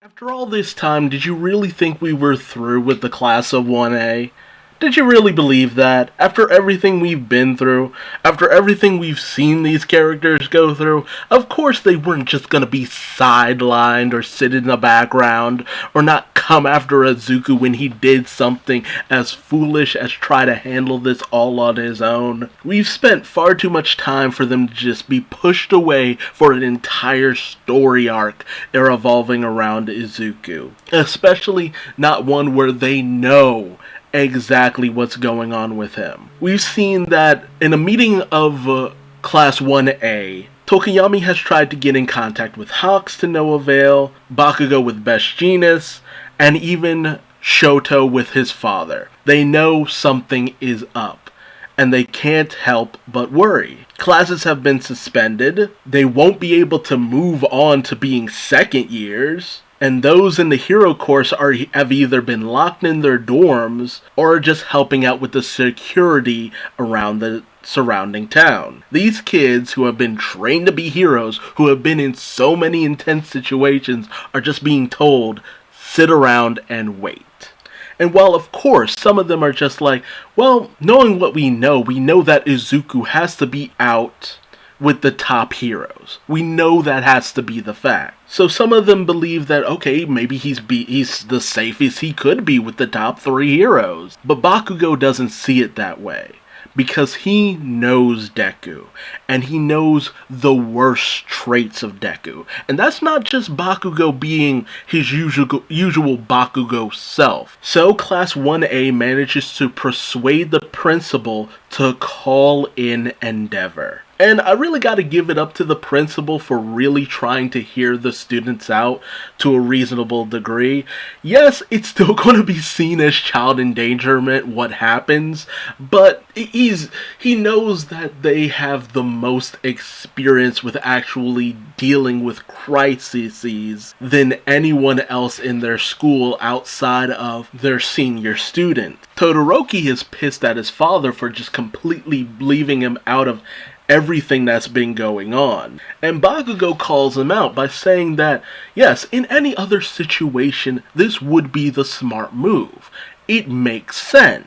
After all this time, did you really think we were through with the class of 1A? Did you really believe that? After everything we've been through, after everything we've seen these characters go through, of course they weren't just gonna be sidelined or sit in the background or not come after Izuku when he did something as foolish as try to handle this all on his own. We've spent far too much time for them to just be pushed away for an entire story arc revolving around Izuku. Especially not one where they know exactly what's going on with him. We've seen that in a meeting of Class 1A, Tokiyami has tried to get in contact with Hawks to no avail, Bakugo with Best Jeanist, and even Shoto with his father. They know something is up, and they can't help but worry. Classes have been suspended, they won't be able to move on to being second years, and those in the hero course have either been locked in their dorms or are just helping out with the security around the surrounding town. These kids who have been trained to be heroes, who have been in so many intense situations, are just being told, sit around and wait. And while of course some of them are just like, well, knowing what we know that Izuku has to be out with the top heroes. We know that has to be the fact. So some of them believe that, okay, maybe he's the safest he could be with the top 3 heroes. But Bakugo doesn't see it that way, because he knows Deku, and he knows the worst traits of Deku. And that's not just Bakugo being his usual Bakugo self. So Class 1A manages to persuade the principal to call in Endeavor. And I really got to give it up to the principal for really trying to hear the students out to a reasonable degree. Yes, it's still going to be seen as child endangerment what happens, but he knows that they have the most experience with actually dealing with crises than anyone else in their school outside of their senior student. Todoroki is pissed at his father for just completely leaving him out of everything that's been going on. And Bakugo calls him out by saying that, yes, in any other situation, this would be the smart move. It makes sense.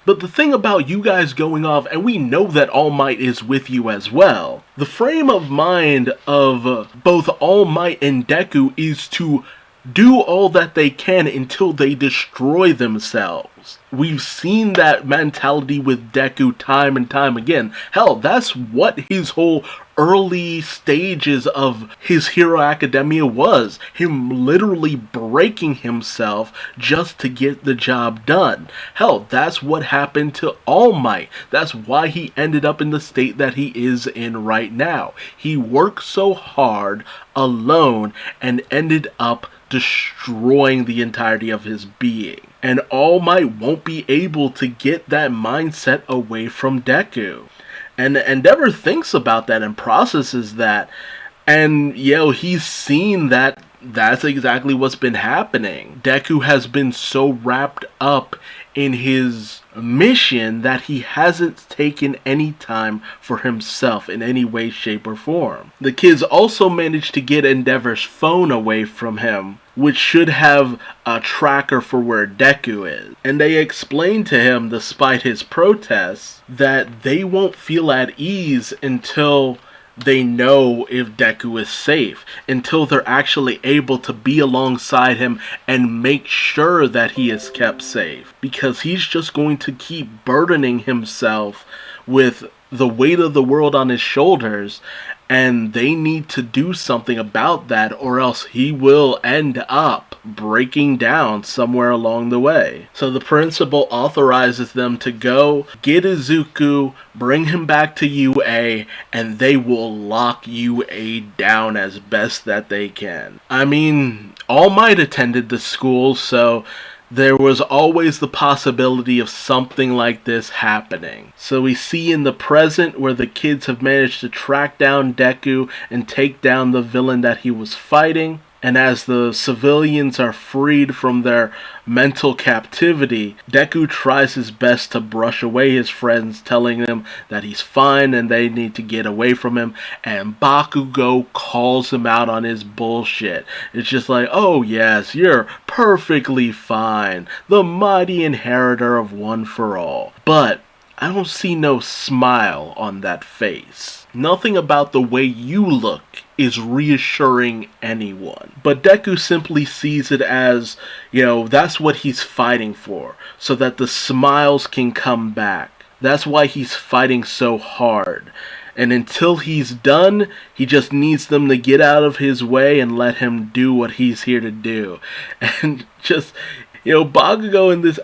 But the thing about you guys going off, and we know that All Might is with you as well, the frame of mind of both All Might and Deku is to do all that they can until they destroy themselves. We've seen that mentality with Deku time and time again. Hell, that's what his whole early stages of his Hero Academia was. Him literally breaking himself just to get the job done. Hell, that's what happened to All Might. That's why he ended up in the state that he is in right now. He worked so hard alone and ended up destroying the entirety of his being. And All Might won't be able to get that mindset away from Deku. And Endeavor thinks about that and processes that. And, he's seen that that's exactly what's been happening. Deku has been so wrapped up in his mission that he hasn't taken any time for himself in any way, shape, or form. The kids also managed to get Endeavor's phone away from him, which should have a tracker for where Deku is. And they explained to him, despite his protests, that they won't feel at ease until they know if Deku is safe, until they're actually able to be alongside him and make sure that he is kept safe. Because he's just going to keep burdening himself with the weight of the world on his shoulders, and they need to do something about that, or else he will end up breaking down somewhere along the way. So the principal authorizes them to go get Izuku, bring him back to UA, and they will lock UA down as best that they can. I mean, All Might attended the school, so there was always the possibility of something like this happening. So we see in the present where the kids have managed to track down Deku and take down the villain that he was fighting. And as the civilians are freed from their mental captivity, Deku tries his best to brush away his friends, telling them that he's fine and they need to get away from him. And Bakugo calls him out on his bullshit. It's just like, oh yes, you're perfectly fine. The mighty inheritor of One for All. But I don't see no smile on that face. Nothing about the way you look is reassuring anyone. But Deku simply sees it as, that's what he's fighting for, so that the smiles can come back. That's why he's fighting so hard. And until he's done, he just needs them to get out of his way and let him do what he's here to do. And just, Bakugo in this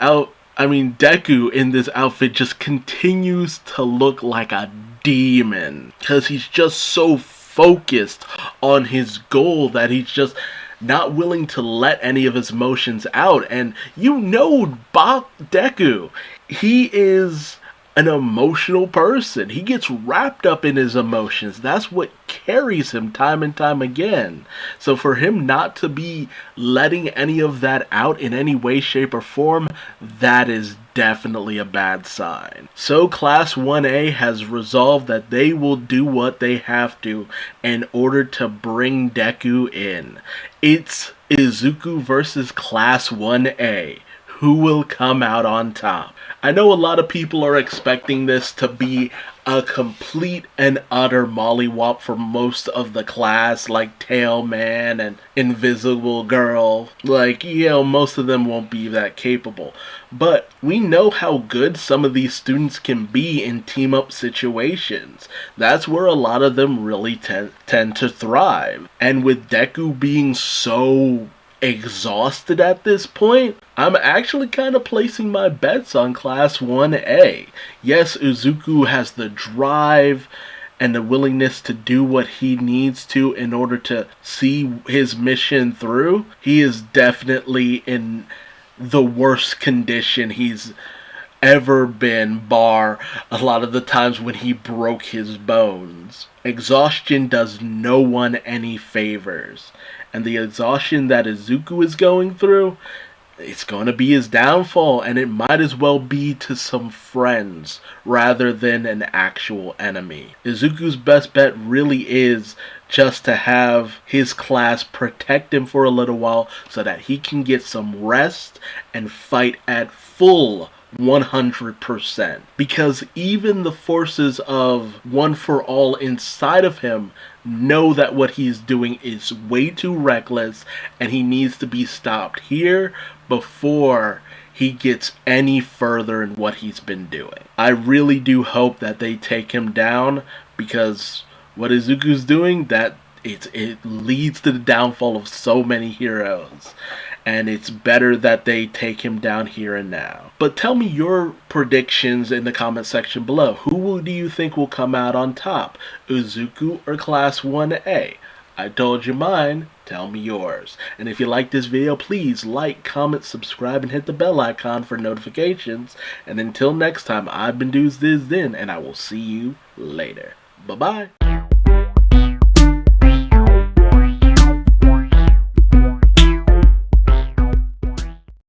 Deku in this outfit just continues to look like a demon. Because he's just so focused on his goal that he's just not willing to let any of his emotions out. And Deku, he is an emotional person. He gets wrapped up in his emotions. That's what carries him time and time again. So for him not to be letting any of that out in any way, shape, or form, that is definitely a bad sign. So Class 1A has resolved that they will do what they have to in order to bring Deku in. It's Izuku versus Class 1A. Who will come out on top? I know a lot of people are expecting this to be a complete and utter mollywop for most of the class, like Tailman and Invisible Girl. Most of them won't be that capable. But we know how good some of these students can be in team-up situations. That's where a lot of them really tend to thrive. And with Deku being so exhausted at this point, I'm actually kind of placing my bets on Class 1A. Yes, Izuku has the drive and the willingness to do what he needs to in order to see his mission through. He is definitely in the worst condition he's ever been, bar a lot of the times when he broke his bones. Exhaustion does no one any favors. And the exhaustion that Izuku is going through, it's going to be his downfall, and it might as well be to some friends rather than an actual enemy. Izuku's best bet really is just to have his class protect him for a little while so that he can get some rest and fight at full 100%. Because even the forces of One for All inside of him know that what he's doing is way too reckless and he needs to be stopped here before he gets any further in what he's been doing. I really do hope that they take him down, because what Izuku's doing, that it leads to the downfall of so many heroes. And it's better that they take him down here and now. But tell me your predictions in the comment section below. Who do you think will come out on top? Izuku or Class 1A? I told you mine. Tell me yours. And if you like this video, please like, comment, subscribe, and hit the bell icon for notifications. And until next time, I've been Duuz-Diz-Din, and I will see you later. Bye-bye.